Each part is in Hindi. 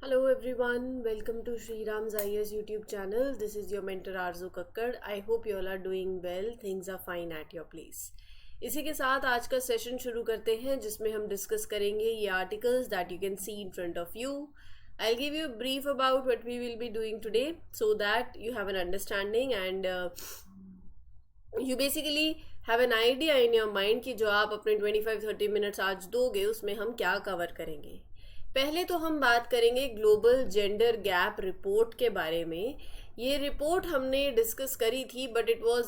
Hello everyone, welcome to Sri Ram's IAS YouTube channel. This is your mentor Arzu Kakkad. I hope you all are doing well. Things are fine at your place. इसी के साथ आज का सेशन शुरू करते हैं जिसमें हम डिस्कस करेंगे ये articles that you can see in front of you. I'll give you a brief about what we will be doing today so that you have an understanding and you basically have an idea in your mind कि जो आप अपने 25-30 मिनट्स आज दोगे उसमें हम क्या कवर करेंगे. पहले तो हम बात करेंगे ग्लोबल जेंडर गैप रिपोर्ट के बारे में. ये रिपोर्ट हमने डिस्कस करी थी but it was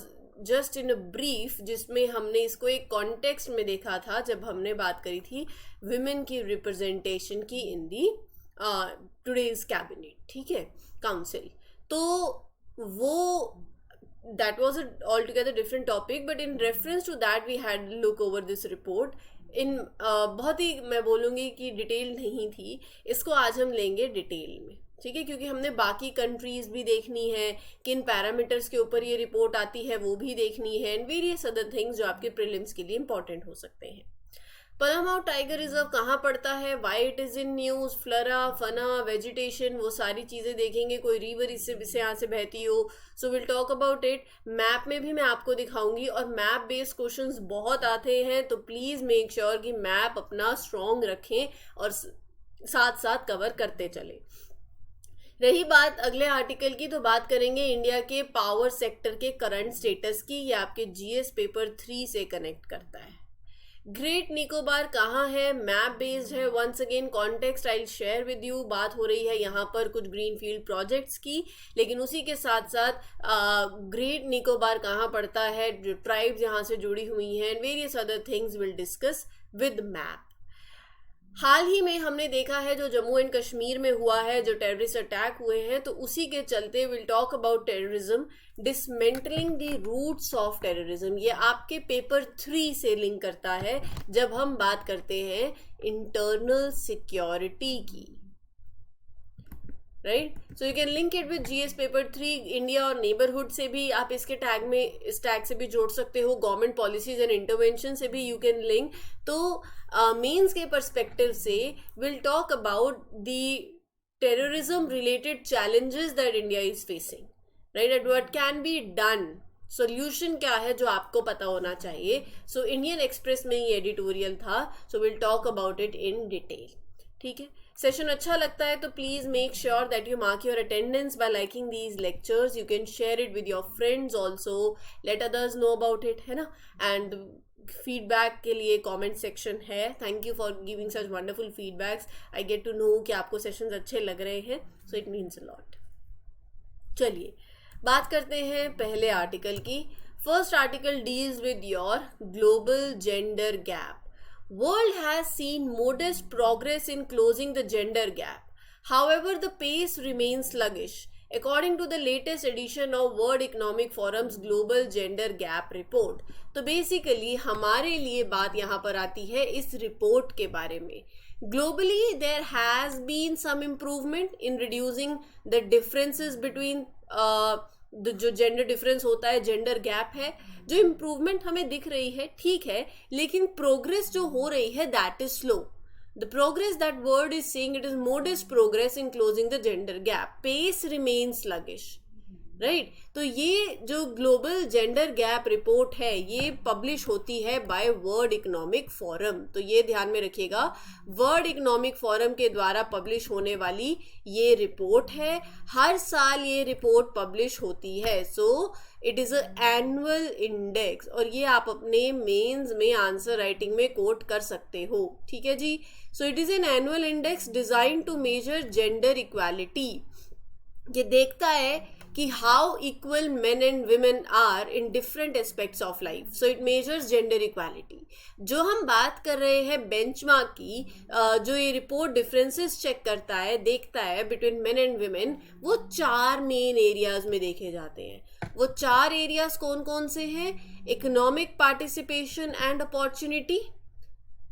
just in a brief, जिसमें हमने इसको एक कॉन्टेक्स्ट में देखा था जब हमने बात करी थी विमेन की रिप्रेजेंटेशन की इन दी टुडेज कैबिनेट, ठीक है, काउंसिल. तो वो that was a altogether different topic, but in reference to that we had look over this report in बहुत ही मैं बोलूँगी कि डिटेल नहीं थी. इसको आज हम लेंगे डिटेल में, ठीक है, क्योंकि हमने बाकी कंट्रीज़ भी देखनी है, किन पैरामीटर्स के ऊपर ये रिपोर्ट आती है वो भी देखनी है, एंड वेरियस अदर थिंग्स जो आपके प्रीलिम्स के लिए इंपॉर्टेंट हो सकते हैं. पनामा टाइगर रिजर्व कहाँ पड़ता है, why it is in news, flora fauna vegetation, वो सारी चीज़ें देखेंगे. कोई रिवर इससे यहाँ से बहती हो, सो will talk about it. Map में भी मैं आपको दिखाऊंगी और मैप बेस्ड क्वेश्चंस बहुत आते हैं, तो प्लीज़ मेक श्योर कि मैप अपना स्ट्रॉन्ग रखें और साथ साथ कवर करते चलें. रही बात अगले आर्टिकल की, तो बात करेंगे इंडिया के पावर सेक्टर के करंट स्टेटस की. ये आपके जीएस पेपर 3 से कनेक्ट करता है. ग्रेट निकोबार कहाँ है, मैप बेस्ड है. Once again context I share with you. बात हो रही है यहाँ पर कुछ ग्रीनफील्ड प्रोजेक्ट्स की, लेकिन उसी के साथ साथ ग्रेट निकोबार कहाँ पड़ता है, जो ट्राइब्स यहाँ से जुड़ी हुई हैं, and various other things will discuss with map. हाल ही में हमने देखा है जो जम्मू एंड कश्मीर में हुआ है, जो टेररिस्ट अटैक हुए हैं, तो उसी के चलते will talk about terrorism, dismantling the roots of terrorism. ये आपके पेपर 3 से लिंक करता है जब हम बात करते हैं इंटरनल सिक्योरिटी की, right. So you can link it with GS paper 3. India और नेबरहुड से भी आप इसके टैग में, इस टैग से भी जोड़ सकते हो. गवर्नमेंट पॉलिसीज एंड इंटरवेंशन से भी यू कैन लिंक. तो मेंस के पर्सपेक्टिव से will talk about the terrorism related challenges that India is facing, right, and what can be done, solution क्या है जो आपको पता होना चाहिए. सो इंडियन एक्सप्रेस में ये एडिटोरियल था, so will talk about it in detail, ठीक है. सेशन अच्छा लगता है तो please make sure that you mark your attendance by liking these lectures. You can share it with your friends also, let others know about it, है ना. एंड फीडबैक के लिए कमेंट सेक्शन है. Thank you for giving such wonderful feedbacks. I get to know कि आपको सेशंस अच्छे लग रहे हैं, so it means a lot. चलिए बात करते हैं पहले आर्टिकल की. First article deals with your global gender gap. World has seen modest progress in closing the gender gap. However, the pace remains sluggish, according to the latest edition of World Economic Forum's Global Gender Gap Report. तो बेसिकली हमारे लिए बात यहाँ पर आती है इस रिपोर्ट के बारे में. Globally, there has been some improvement in reducing the differences between जो जेंडर डिफरेंस होता है, जेंडर गैप है, जो इम्प्रूवमेंट हमें दिख रही है, ठीक है, लेकिन प्रोग्रेस जो हो रही है that is slow. The progress that word is saying it is modest progress in closing the gender gap. Pace remains sluggish, right. तो ये जो ग्लोबल जेंडर गैप रिपोर्ट है ये पब्लिश होती है बाय वर्ल्ड इकोनॉमिक फोरम. तो ये ध्यान में रखिएगा, वर्ल्ड इकोनॉमिक फोरम के द्वारा पब्लिश होने वाली ये रिपोर्ट है. हर साल ये रिपोर्ट पब्लिश होती है. सो it is a annual index, और ये आप अपने मेंस में आंसर राइटिंग में कोट कर सकते हो, ठीक है जी. So it is an annual index design to measure gender equality. ये देखता है कि how equal men and women are in different aspects of life. So it measures gender equality. जो हम बात कर रहे हैं बेंचमार्क की, जो ये रिपोर्ट डिफरेंसेस चेक करता है, देखता है बिटवीन मेन एंड विमेन, वो 4 मेन एरियाज में देखे जाते हैं. वो 4 एरियाज कौन कौन से हैं? Economic participation and opportunity,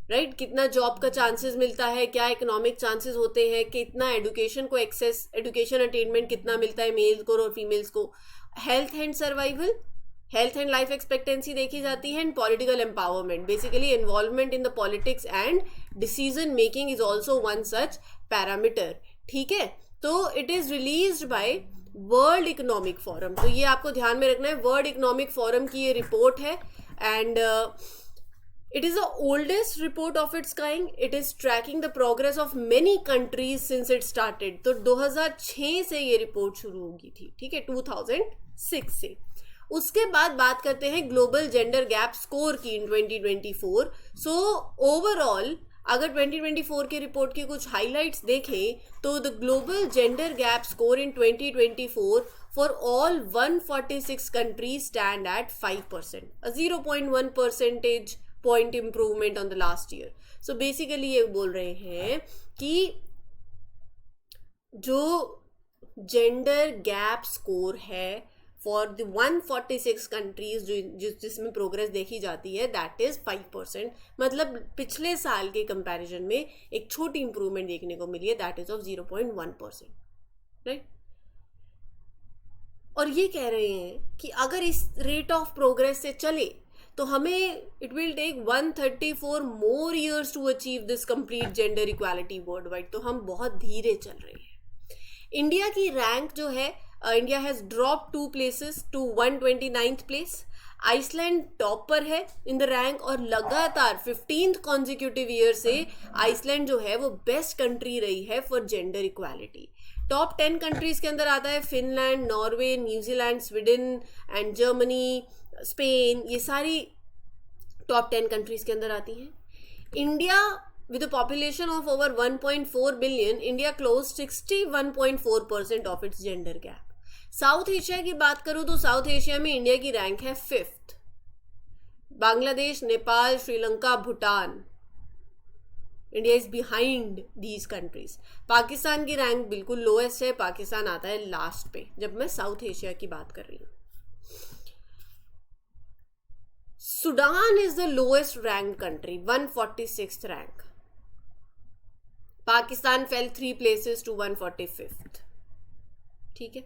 right, कितना जॉब का चांसेस मिलता है, क्या इकोनॉमिक चांसेस होते हैं, कितना एजुकेशन को एक्सेस, एजुकेशन अटेनमेंट कितना मिलता है मेल्स को और फीमेल्स को. Health and survival, health and life expectancy देखी जाती है. And political empowerment, basically involvement in the politics and decision making is also one such parameter. ठीक है, तो it is released by world economic forum. तो ये आपको ध्यान में रखना है, वर्ल्ड इकोनॉमिक फोरम की ये रिपोर्ट है and it is the oldest report of its kind. It is tracking the progress of many countries since it started. तो 2006 से ये रिपोर्ट शुरू होगी थी, ठीक है, 2006 से। उसके बाद बात करते हैं ग्लोबल जेंडर गैप स्कोर की इन 2024। सो ओवरऑल अगर 2024 की रिपोर्ट की कुछ हाइलाइट्स देखें तो the global gender gap score in 2024 for all 146 countries stand at 5%, a 0.1 percentage point improvement on the last year. So basically ये बोल रहे हैं कि जो जेंडर गैप स्कोर है फॉर द 146 कंट्रीज जिसमें प्रोग्रेस देखी जाती है दैट इज 5%, मतलब पिछले साल के कंपैरिजन में एक छोटी इंप्रूवमेंट देखने को मिली है, दैट इज ऑफ 0.1%, राइट। और ये कह रहे हैं कि अगर इस रेट ऑफ प्रोग्रेस से चले तो हमें it will take 134 more years to achieve this complete gender equality world wide. तो हम बहुत धीरे चल रहे हैं। इंडिया की रैंक जो है, India has drop 2 places to 129th place. Iceland top पर है इन द रैंक और लगातार 15th कॉन्जिक्यूटिव ईयर से आइसलैंड जो है वो बेस्ट कंट्री रही है for gender equality. Top 10 countries के अंदर आता है Finland, Norway, New Zealand, Sweden and Germany, Spain, ये सारी टॉप 10 कंट्रीज के अंदर आती हैं। India with a population of over 1.4 billion, India close 61.4% of its gender gap. South Asia की बात करूं तो साउथ एशिया में इंडिया की रैंक है 5th। Bangladesh, Nepal, Sri Lanka, Bhutan, India is behind these countries. Pakistan की रैंक बिल्कुल लोएस्ट है, पाकिस्तान आता है लास्ट पे जब मैं साउथ एशिया की बात कर रही हूँ। Sudan is the lowest rank country, 146th rank. Pakistan fell 3 places to 145th, ठीक है,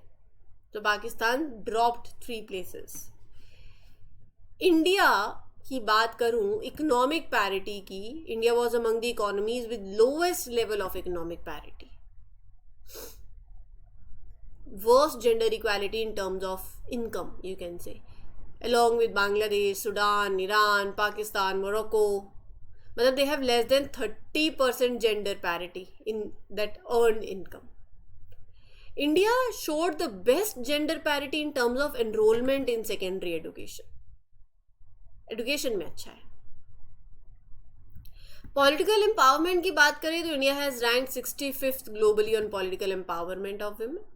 तो पाकिस्तान ड्रॉप्ड 3 प्लेसेस। इंडिया की बात करूं इकोनॉमिक पैरिटी की, India was among the economies with lowest level of economic parity, worst gender equality in terms of income you can say, along with Bangladesh, Sudan, Iran, Pakistan, Morocco. मतलब they have less than 30% gender parity in that earned income. India showed the best gender parity in terms of enrollment in secondary education. Education में अच्छा है। Political empowerment की बात करें तो India has ranked 65th globally on political empowerment of women.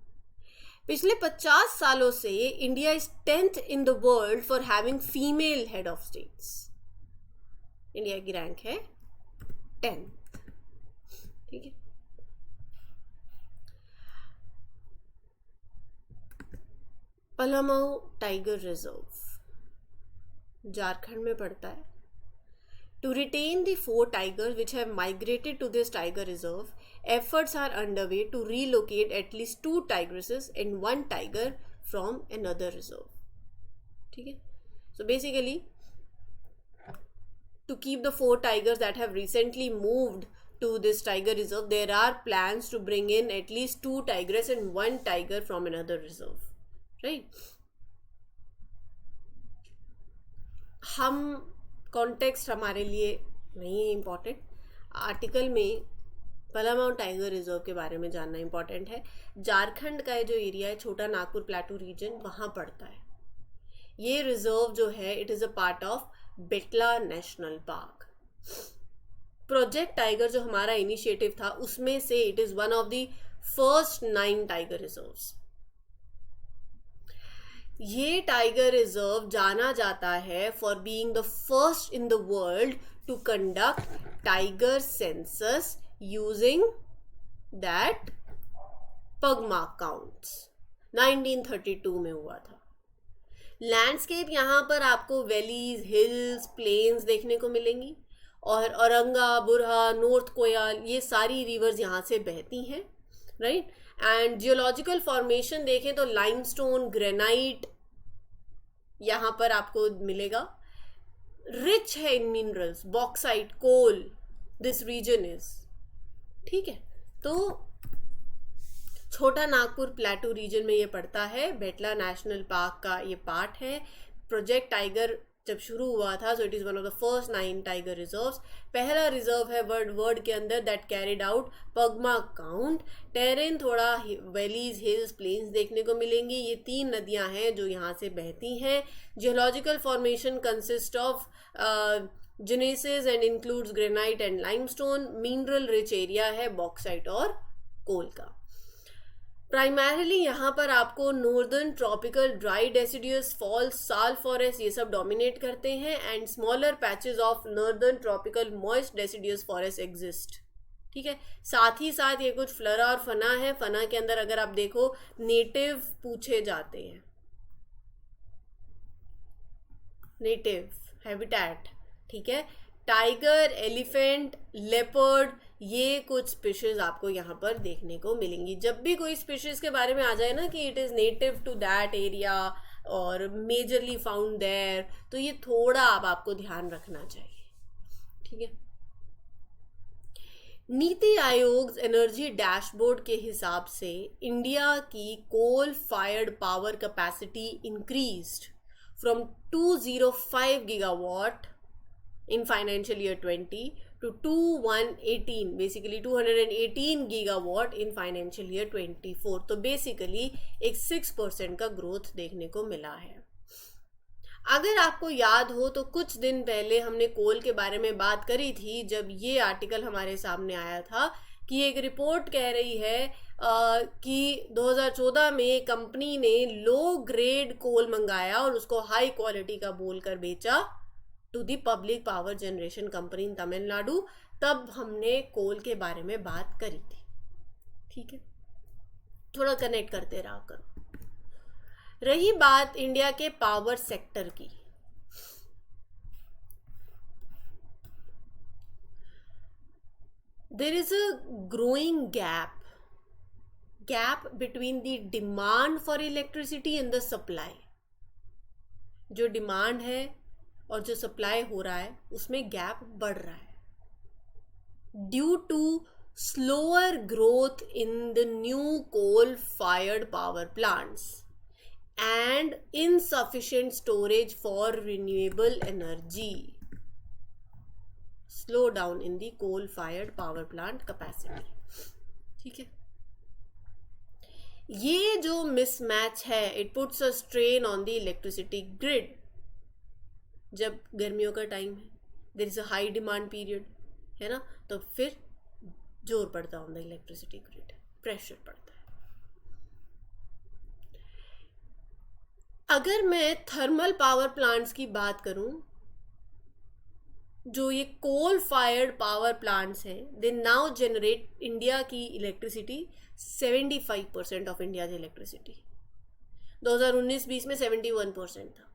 पिछले 50 सालों से India is 10th in the world for having female head of states. India की रैंक है 10th, ठीक है। पलामऊ टाइगर रिजर्व झारखंड में पड़ता है। To retain the 4 tigers which have migrated to this tiger reserve, efforts are underway to relocate at least 2 tigresses and 1 tiger from another reserve. ठीक है, so basically to keep the 4 tigers that have recently moved to this tiger reserve, there are plans to bring in at least 2 tigresses and 1 tiger from another reserve, right? हम कॉन्टेक्स्ट हमारे लिए नहीं है इम्पॉर्टेंट, आर्टिकल में पलामऊ टाइगर रिजर्व के बारे में जानना इम्पॉर्टेंट है। झारखंड का जो एरिया है, छोटा नागपुर प्लेटू रीजन, वहाँ पड़ता है ये रिजर्व जो है। It is a part of Betla national park. Project tiger जो हमारा इनिशिएटिव था उसमें से it is one of the first 9 tiger reserves. ये टाइगर रिजर्व जाना जाता है for being the first in the world to conduct tiger census using that pugmark counts. 1932 में हुआ था। लैंडस्केप यहाँ पर आपको वैलीज, हिल्स, प्लेन्स देखने को मिलेंगी और औरंगा, बुरहा, नॉर्थ कोयल, ये सारी रिवर्स यहाँ से बहती हैं, राइट। एंड जियोलॉजिकल फॉर्मेशन देखें तो लाइमस्टोन, ग्रेनाइट यहाँ पर आपको मिलेगा। रिच है in minerals, bauxite, coal, this region is, ठीक है। तो छोटा नागपुर प्लेटू रीजन में ये पड़ता है, बेटला नेशनल पार्क का ये पार्ट है। प्रोजेक्ट टाइगर जब शुरू हुआ था, so it is one of the first 9 tiger reserves. पहला रिजर्व है वर्ल्ड के अंदर that carried out pugmark count. Terrain थोड़ा वैलीज, हिल्स, प्लेन्स देखने को मिलेंगी। ये 3 नदियां हैं जो यहाँ से बहती हैं। Geological formation consist of gneisses and includes granite and limestone. Mineral rich area है बॉक्साइट और कोल का। प्राइमरीली यहाँ पर आपको northern tropical dry deciduous falls, sal forest ये सब डोमिनेट करते हैं and smaller patches of northern tropical moist deciduous forest exist. ठीक है, साथ ही साथ ये कुछ फ्लोरा और फना है। फना के अंदर अगर आप देखो नेटिव पूछे जाते हैं, नेटिव हैबिटेट। ठीक है, टाइगर, एलिफेंट, लेपर्ड, ये कुछ स्पीशीज आपको यहाँ पर देखने को मिलेंगी। जब भी कोई स्पीशीज के बारे में आ जाए ना कि it is native to that area और मेजरली फाउंड देयर, तो ये थोड़ा अब आपको ध्यान रखना चाहिए। ठीक है, नीति आयोग एनर्जी डैशबोर्ड के हिसाब से इंडिया की coal fired power capacity increased from 205 gigawatt in financial year 20 to 218 basically 218 gigawatt in financial year 24। तो बेसिकली एक 6% का ग्रोथ देखने को मिला है। अगर आपको याद हो तो कुछ दिन पहले हमने कोल के बारे में बात करी थी जब ये आर्टिकल हमारे सामने आया था कि एक रिपोर्ट कह रही है कि 2014 में कंपनी ने लो ग्रेड कोल मंगाया और उसको हाई क्वालिटी का बोलकर बेचा to the public power generation company in Tamil Nadu. तब हमने कोल के बारे में बात करी थी। ठीक है, थोड़ा कनेक्ट करते रहा करो। रही बात इंडिया के पावर सेक्टर की, there is a growing gap between the demand for electricity and the supply. जो डिमांड है और जो सप्लाई हो रहा है उसमें गैप बढ़ रहा है due to slower growth in the new coal fired power plants and insufficient storage for renewable energy. Slow down in the coal fired power plant capacity. ठीक है, ये जो मिसमैच है it puts a strain on the electricity grid. जब गर्मियों का टाइम है, there is a high demand period है ना, तो फिर जोर पड़ता है on the electricity grid, pressure पड़ता है। अगर मैं थर्मल पावर प्लांट्स की बात करूं, जो ये कोल फायर्ड पावर प्लांट्स हैं, दे नाउ जनरेट इंडिया की इलेक्ट्रिसिटी 75% ऑफ इंडिया की इलेक्ट्रिसिटी। 2019-20 में 71% था।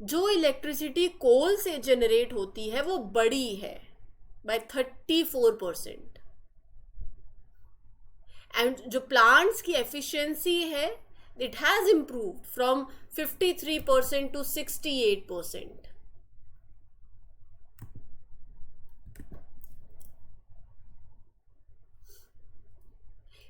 जो इलेक्ट्रिसिटी कोल से जनरेट होती है वो बड़ी है बाय 34%। एंड जो प्लांट्स की एफिशिएंसी है it has improved from 53% to 68%।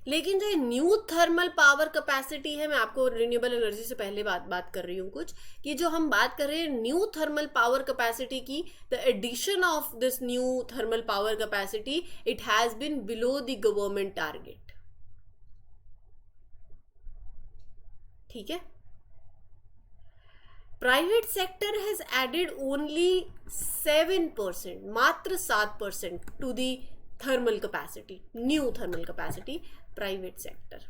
लेकिन जो न्यू थर्मल पावर कैपेसिटी है, मैं आपको रिन्यूएबल एनर्जी से पहले बात कर रही हूँ कुछ, कि जो हम बात कर रहे हैं न्यू थर्मल पावर कैपेसिटी की, the addition of this new thermal power capacity it has been below the government target. ठीक है, private sector has added only 7%, मात्र 7% to the thermal capacity, new thermal capacity private sector.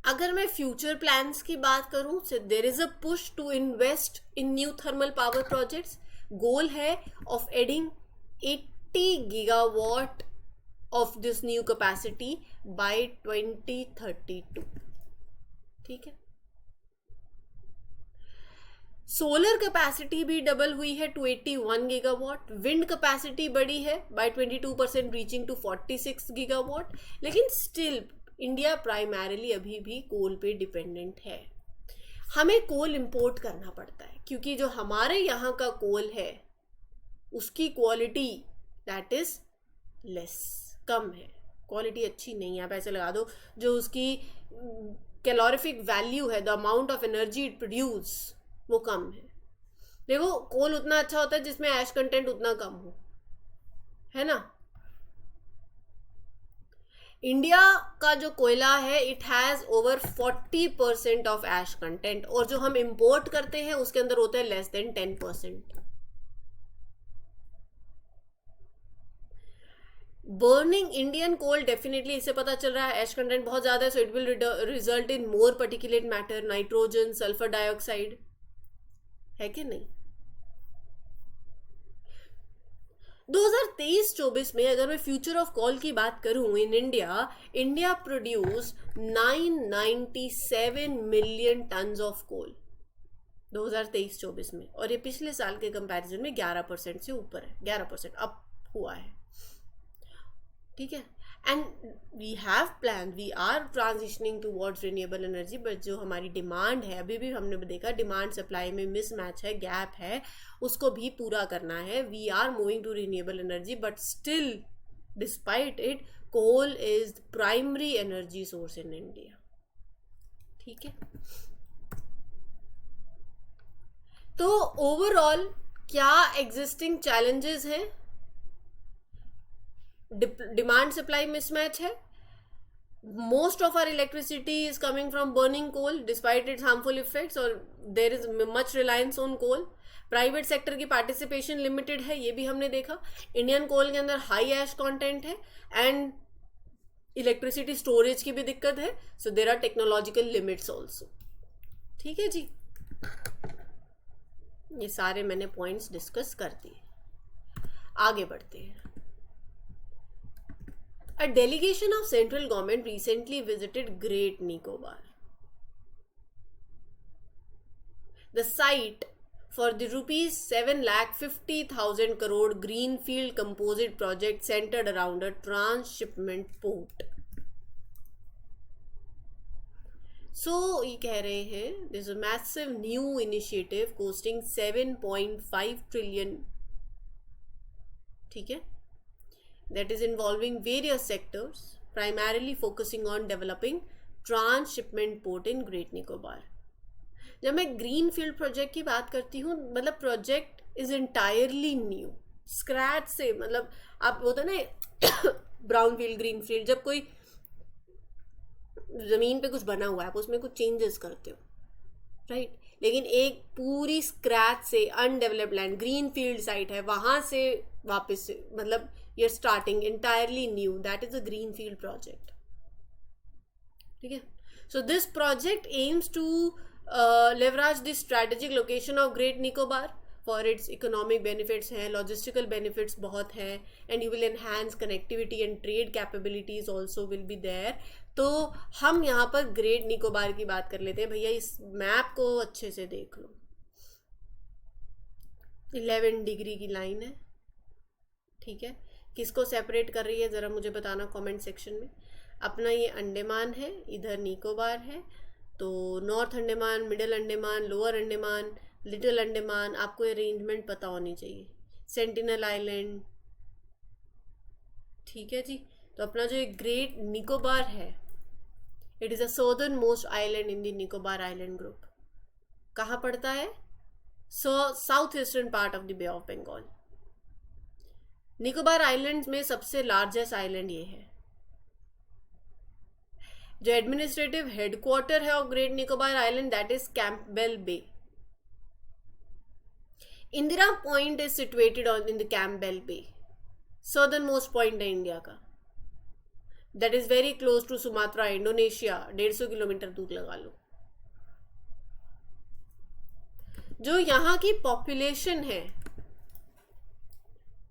अगर मैं फ्यूचर प्लान्स की बात करूं, so there is a push to invest in new thermal power projects. Goal है of adding 80 gigawatt of this new capacity by 2032। ठीक है, सोलर कैपेसिटी भी डबल हुई है 281 गीगावाट। विंड कैपेसिटी बढ़ी है बाय 22% रीचिंग टू 46 गीगावाट। लेकिन स्टिल इंडिया प्राइमरीली अभी भी कोल पे डिपेंडेंट है। हमें कोल इंपोर्ट करना पड़ता है क्योंकि जो हमारे यहाँ का कोल है उसकी क्वालिटी दैट इज लेस, कम है, क्वालिटी अच्छी नहीं है। आप ऐसे लगा दो जो उसकी कैलोरीफिक वैल्यू है, the amount of energy it produce, वो कम है। देखो कोल उतना अच्छा होता है जिसमें ऐश कंटेंट उतना कम हो, है ना। इंडिया का जो कोयला है it has over 40% of ash content, और जो हम इंपोर्ट करते हैं उसके अंदर होता है less than 10%। Burning Indian coal definitely, इससे पता चल रहा है ऐश कंटेंट बहुत ज्यादा है, so it will result in more particulate matter, nitrogen, sulphur dioxide, है कि नहीं। 2023-24 में अगर मैं फ्यूचर ऑफ कोल की बात करूं in India, India produce 997 million tons of coal 2023-24 में, और ये पिछले साल के कंपैरिजन में 11% से ऊपर है, 11% अप हुआ है, ठीक है। And we have plan, we are transitioning towards renewable energy, but जो हमारी डिमांड है, अभी भी हमने देखा डिमांड सप्लाई में मिसमैच है, गैप है, उसको भी पूरा करना है। We are moving to renewable energy, but still despite it coal is primary energy source in India, ठीक है। तो ओवरऑल क्या एग्जिस्टिंग चैलेंजेस हैं? डिमांड सप्लाई मिसमैच है, most of our electricity is coming from burning coal despite its harmful effects, और there is much reliance on coal। Private sector की पार्टिसिपेशन लिमिटेड है, ये भी हमने देखा। इंडियन कोल के अंदर हाई ऐश कंटेंट है, एंड इलेक्ट्रिसिटी स्टोरेज की भी दिक्कत है, so there are technological limits also, ठीक है जी। ये सारे मैंने पॉइंट्स डिस्कस कर दिए, आगे बढ़ते हैं। A delegation of central government recently visited Great Nicobar. The site for the rupees 7,50,000 crore greenfield composite project centered around a transshipment port. So ये कह रहे हैं there's a massive new initiative costing 7.5 trillion, ठीक है, that is involving various sectors, primarily focusing on developing transshipment port in Great Nicobar. जब मैं ग्रीन फील्ड प्रोजेक्ट की बात करती हूँ, मतलब project is entirely new, scratch से, मतलब आप होता है ना ब्राउन फील्ड, ग्रीन फील्ड, जब कोई जमीन पे कुछ बना हुआ है आप उसमें कुछ चेंजेस करते हो, राइट। लेकिन एक पूरी स्क्रैच से undeveloped land, green field site है, वहां से वापस से, मतलब you're starting entirely new, that is a greenfield project, ठीक है। So this project aims to leverage the strategic location of Great Nicobar for its economic benefits हैं, logistical benefits बहुत हैं, and you will enhance connectivity and trade capabilities also will be there। तो हम यहाँ पर ग्रेट निकोबार की बात कर लेते हैं। भैया इस मैप को अच्छे से देख लो, 11 डिग्री की लाइन है, ठीक है। किसको सेपरेट कर रही है ज़रा मुझे बताना कमेंट सेक्शन में। अपना ये अंडमान है, इधर निकोबार है, तो north Andaman, middle Andaman, lower Andaman, little Andaman, आपको अरेंजमेंट पता होनी चाहिए। सेंटिनल आइलैंड, ठीक है जी। तो अपना जो एक ग्रेट निकोबार है, it is a southern most island in the Nicobar island group. कहाँ पड़ता है? South eastern part of the Bay of Bengal. Nicobar islands में सबसे लार्जेस्ट आइलैंड ये है। जो एडमिनिस्ट्रेटिव हेडक्वार्टर है of Great Nicobar island, that is Campbell Bay. Indira Point is situated on in the Campbell Bay, southern most point है इंडिया का। That is very close to Sumatra, Indonesia, 150 kilometre दूर लगा लो। जो यहाँ की पॉपुलेशन है,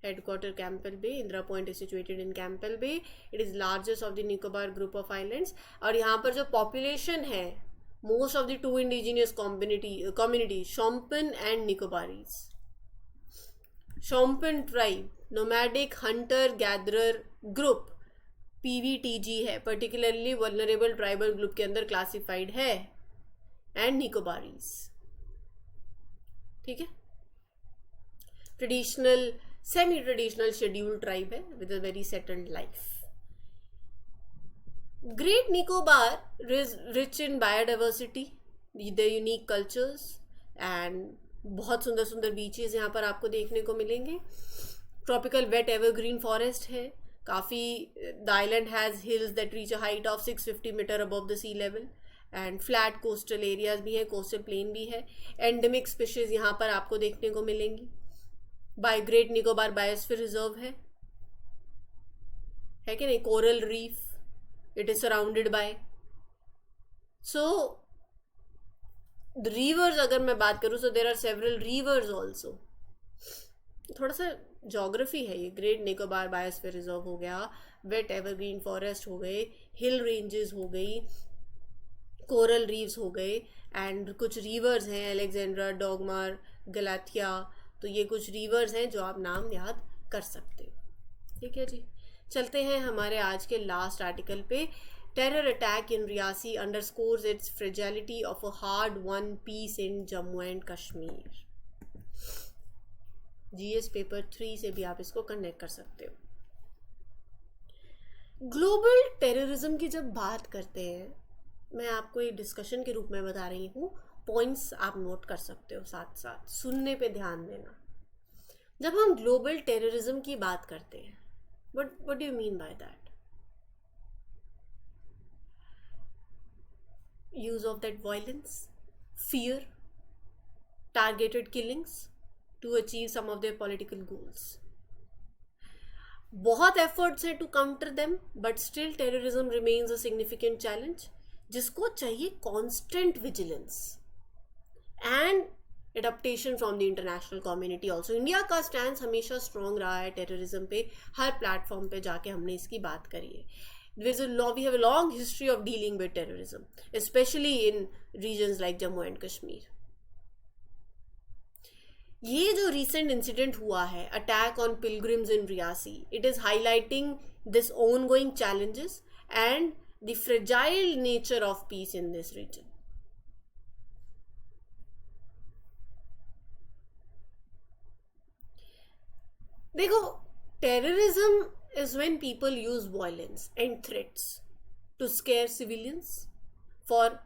headquarter Campbell Bay, Indira Point is situated in Campbell Bay, it is largest of the Nicobar group of islands। और यहाँ पर जो population है, most of the two indigenous community Shompen and Nicobaris। Shompen tribe nomadic hunter gatherer group PVTG है, particularly vulnerable tribal group के अंदर classified है, and Nicobaris, ठीक है। Traditional semi traditional scheduled tribe है with a very settled life. Great Nicobar is rich in biodiversity, the unique cultures and बहुत सुंदर सुंदर बीचेस यहाँ पर आपको देखने को मिलेंगे. ट्रॉपिकल वेट एवरग्रीन फॉरेस्ट है काफ़ी. The island has hills that reach a height of 650 metre above the sea level and flat coastal areas भी है, कोस्टल प्लेन भी है. एंडेमिक स्पीशीज यहाँ पर आपको देखने को मिलेंगी. By great Nicobar biosphere reserve है कि नहीं. Coral reef, it is surrounded by. So the rivers अगर मैं बात करूँ, so there are several rivers also. थोड़ा सा जोग्राफी है ये. ग्रेट निकोबार बायोस्फीयर रिजर्व हो गया, वेट एवरग्रीन फॉरेस्ट हो गए, हिल रेंजेस हो गई, कोरल रीव्स हो गए एंड कुछ रिवर्स हैं, अलेक्जेंड्रा, डोगमार, गलाथिया. तो ये कुछ रिवर्स हैं जो आप नाम याद कर सकते हो. ठीक है जी, चलते हैं हमारे आज के लास्ट आर्टिकल पे. Terror attack in Reasi underscores its fragility of a hard won peace in Jammu and Kashmir. GS paper 3 से भी आप इसको कनेक्ट कर सकते हो. ग्लोबल टेररिज्म की जब बात करते हैं, मैं आपको एक डिस्कशन के रूप में बता रही हूँ, पॉइंट्स आप नोट कर सकते हो, साथ साथ सुनने पे ध्यान देना. जब हम ग्लोबल टेररिज्म की बात करते हैं, what do you mean by that? Use of that violence, fear, targeted killings to achieve some of their political goals. बहुत efforts हैं to counter them, but still terrorism remains a significant challenge, जिसको चाहिए constant vigilance and adaptation from the international community also. India का स्टैंड हमेशा स्ट्रॉन्ग रहा है टेररिज्म पे. हर प्लेटफॉर्म पे जाके हमने इसकी बात करी है. We have a long history of dealing with terrorism, especially in regions like Jammu and Kashmir. ये जो रिसेंट इंसिडेंट हुआ है, attack on pilgrims in Reasi, it is highlighting this ongoing challenges and the fragile nature of peace in this region. देखो, terrorism is when people use violence and threats to scare civilians for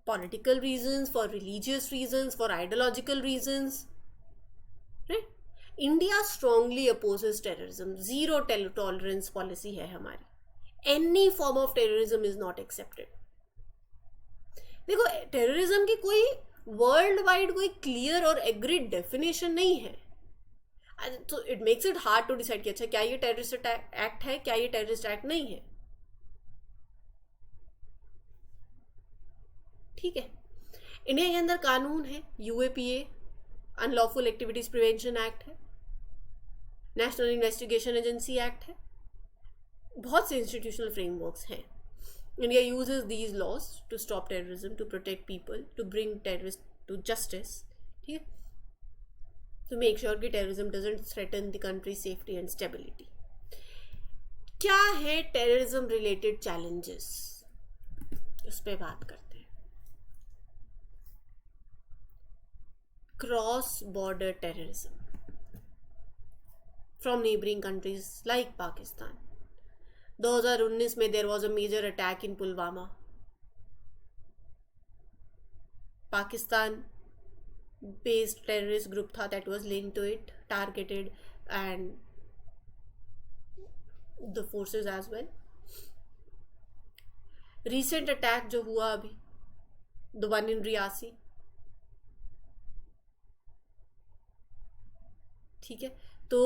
political reasons, for religious reasons, for ideological reasons. Right? India strongly opposes terrorism. Zero tolerance policy है हमारी. Any form of terrorism is not accepted. देखो, टेररिज्म की कोई वर्ल्ड वाइड कोई क्लियर और एग्रीड डेफिनेशन नहीं है. तो it makes it hard to decide कि अच्छा क्या ये टेररिस्ट एक्ट है, क्या ये टेररिस्ट एक्ट नहीं है. ठीक है, इंडिया के अंदर कानून है, UAPA, unlawful activities prevention act है, नेशनल इन्वेस्टिगेशन एजेंसी एक्ट है, बहुत से इंस्टीट्यूशनल फ्रेमवर्क्स हैं. India uses these laws to stop terrorism, to protect people, to bring terrorist to justice. ठीक है, टू मेक श्योर कि terrorism doesn't threaten the country safety and stability. क्या है टेररिज्म रिलेटेड चैलेंजेस, उस पर बात करते हैं. Cross-border terrorism from neighboring countries like Pakistan. 2019 में there was a major attack in Pulwama. Pakistan based terrorist group था that was linked to it, targeted and the forces as well. Recent attack जो हुआ अभी, the one in Riyasi. ठीक है, तो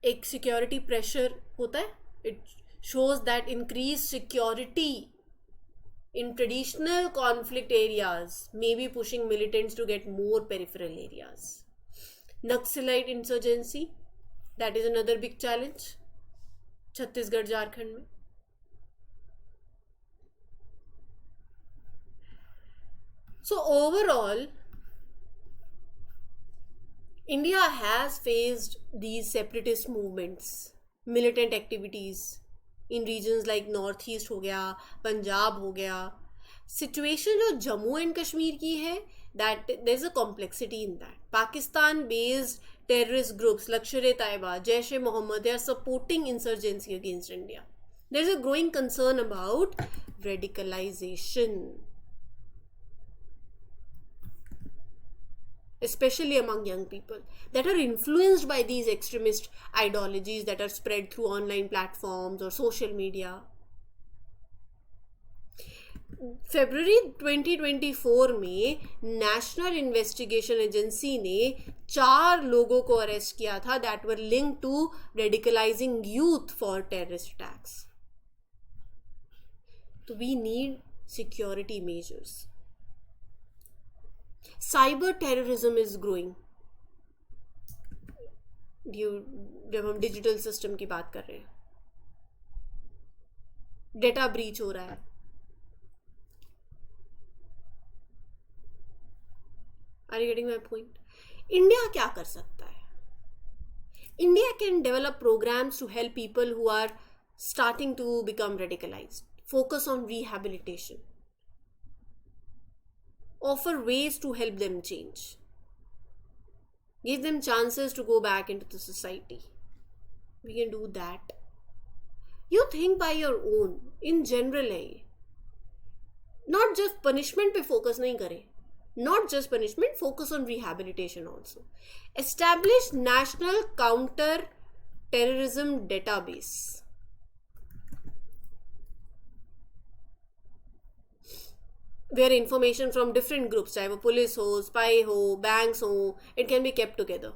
एक सिक्योरिटी प्रेशर होता है. It shows that increase security in traditional conflict areas may be pushing militants to get more peripheral areas. Naxalite insurgency, that is another big challenge Chhattisgarh, Jharkhand में. So overall India has faced these separatist movements, militant activities in regions like North East हो गया, पंजाब हो गया. सिचुएशन जो जम्मू एंड कश्मीर की है, that there's a complexity in that. Pakistan based terrorist groups, Lashkar-e-Taiba, Jaish-e-Mohammed, they are supporting insurgency against India. There's a growing concern about radicalization, especially among young people, that are influenced by these extremist ideologies that are spread through online platforms or social media. February 2024 में नेशनल इन्वेस्टिगेशन एजेंसी ने 4 लोगों को अरेस्ट किया था that were linked to radicalizing youth for terrorist attacks. So we need security measures. Cyber terrorism is growing. जब हम डिजिटल सिस्टम की बात कर रहे हैं, डेटा ब्रीच हो रहा है. Are you getting my point? India क्या कर सकता है? India can develop programs to help people who are starting to become radicalized. Focus on rehabilitation. Offer ways to help them change. Give them chances to go back into the society. We can do that. You think by your own, in general है. Not just punishment पे focus नहीं करें. Not just punishment, focus on rehabilitation also. Establish national counter terrorism database. Where information from different groups, चाहे वो पुलिस हो, spy हो, banks हो, it can be kept together.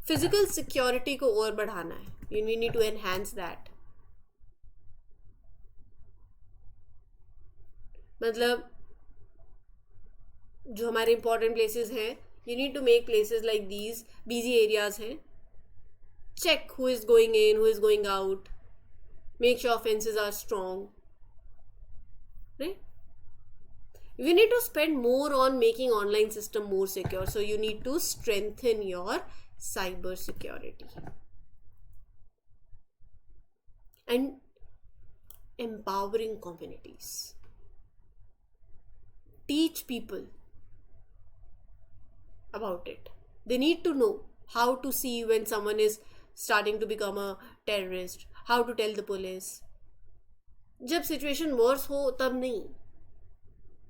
Physical security को और बढ़ाना है. We need to enhance that. मतलब जो हमारे इंपॉर्टेंट प्लेसेस हैं, you need to make places like these busy areas हैं. Check who is going in, who is going out, make sure fences are strong. Right? You need to spend more on making online system more secure. So you need to strengthen your cyber security and empowering communities. Teach people about it. They need to know how to see when someone is starting to become a terrorist, how to tell the police. जब situation worse हो तब नहीं.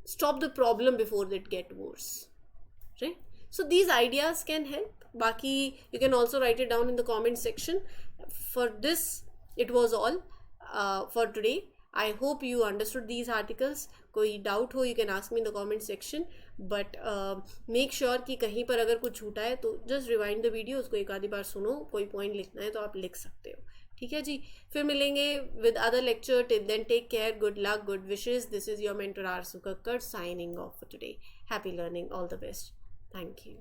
Stop the problem before it get worse. Right? So these ideas can help. बाकी you can also write it down in the comment section. For this, it was all for today. I hope you understood these articles. कोई डाउट हो, you can ask me in the comment section. But make sure कि कहीं पर अगर कुछ छूटा है तो just rewind the video, उसको एक आधी बार सुनो. कोई पॉइंट लिखना है तो आप लिख सकते हो. ठीक है जी. फिर मिलेंगे with other lecture. Till then, take care. Good luck. Good wishes. This is your mentor Arsu Kakkar signing off for today. Happy learning. All the best. Thank you.